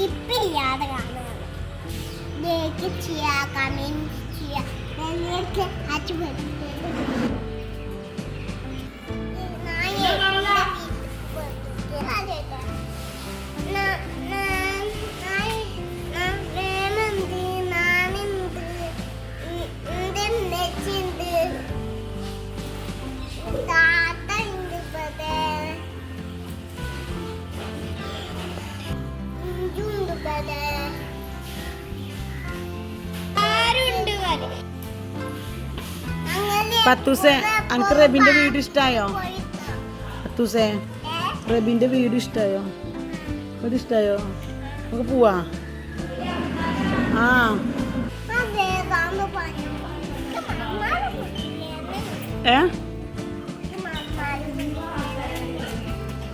ഇപ്പില്ലാതെ കാണുന്നത് കമന്റ് ചെയ്യാം നിങ്ങൾക്ക് പത്തൂസേ അനക്ക് റബിന്റെ വീട് ഇഷ്ടായോ? പത്തൂസേ റബിന്റെ വീട് ഇഷ്ടായോ? വീട് ഇഷ്ടായോ? നമുക്ക് പോവാ. ആ ഏ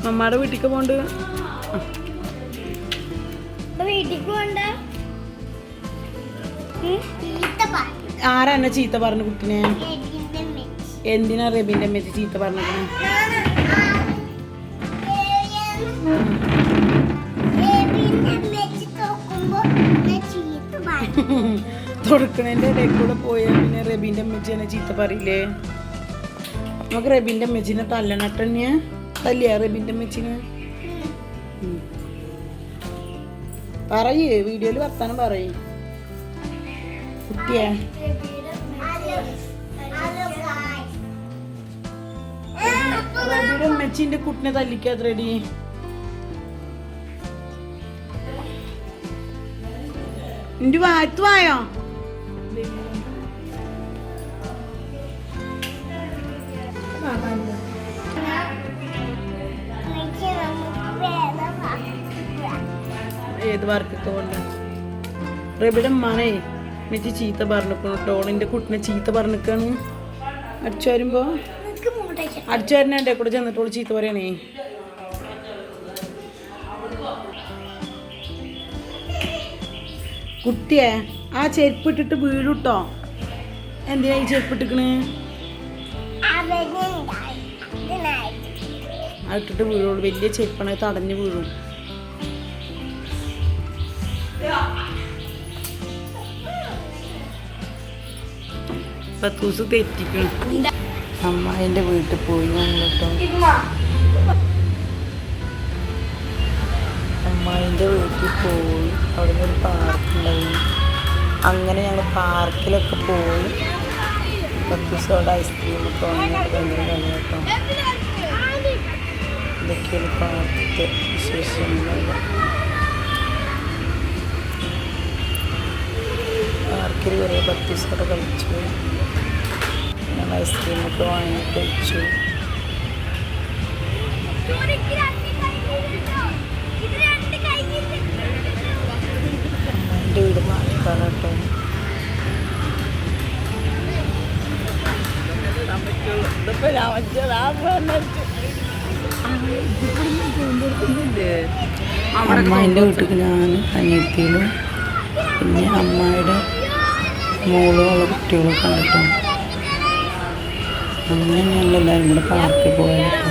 മമ്മാടെ വീട്ടിക്ക് പോണ്ട്. വീട്ടിക്ക് പോണ്ട. ആരാ എന്നെ ചീത്ത പറഞ്ഞു കുട്ടിനെ? എന്തിനാ റബിന്റെ അമ്മ ചീത്ത പറഞ്ഞത്? തുടക്കണേന്റെ ഇടയിൽ കൂടെ പോയാൽ പിന്നെ റബിന്റെ അമ്മച്ചി എന്നെ ചീത്ത പറയില്ലേ? നമുക്ക് റബിന്റെ അമ്മച്ചിനെ തല്ലണട്ട് തന്നെയാ? തല്ലിയാ റബിന്റെ അമ്മച്ചിനെ? പറയേ, വീഡിയോയില് വർത്താനം പറയേ കുട്ടിയെ. റബിയുടെ അമ്മച്ചിന്റെ കുട്ടിനെ തല്ലിക്കാത്ത റെഡി. എന്റെ വായത്ത് വായോ? ഏത് വർക്കത്ത് കൊണ്ട് റബിയുടെ അമ്മാനെ മെച്ചി ചീത്ത പറഞ്ഞിരിക്കുന്നു കേട്ടോ. എന്റെ കുട്ടിനെ ചീത്ത പറഞ്ഞിരിക്കാണ്. അടിച്ചു വരുമ്പോ അടിച്ചു വരുന്നേ കൂടെ ചെന്നിട്ടോളൂ ചീത്ത പറയണേ. കുട്ടിയെ ആ ചെരുപ്പ് ഇട്ടിട്ട് വീടുട്ടോ. എന്തിനാ ഈ ചെരുപ്പ് ഇട്ടിക്കണ്? അതിട്ടിട്ട് വീഴുള്ളൂ. വലിയ ചെരുപ്പാണ്, തടഞ്ഞു വീഴും. പത്തൂസ് തെറ്റിക്കണം. അമ്മായിൻ്റെ വീട്ടിൽ പോയി കേട്ടോ. അമ്മായിൻ്റെ വീട്ടിൽ പോയി. അവിടെ നിന്ന് പാർക്കുണ്ടായി. അങ്ങനെ ഞങ്ങൾ പാർക്കിലൊക്കെ പോയി. പത്തൂസ് അവിടെ ഐസ്ക്രീമൊക്കെ വാങ്ങിയിട്ട് ഭയങ്കര കളി കേട്ടോ. ഇതൊക്കെയാണ് പാർക്കിൻ്റെ വിശേഷങ്ങൾ. പാർക്കിൽ വരെ പത്തൂസ് അവിടെ കളിച്ചു. ഞങ്ങൾ ഐസ്ക്രീമൊക്കെ വാങ്ങി കഴിച്ചു. എൻ്റെ വീട് മാറിക്കാണ് കേട്ടോ. അമ്മായിൻ്റെ വീട്ടിൽ ഞാൻ അനിയത്തിയിലും പിന്നെ അമ്മായിയുടെ മോളുള്ള കുട്ടികളൊക്കെ കേട്ടോ. അങ്ങനെ ഞങ്ങളെല്ലാവരും കൂടെ പാർക്കിൽ പോയി കേട്ടോ.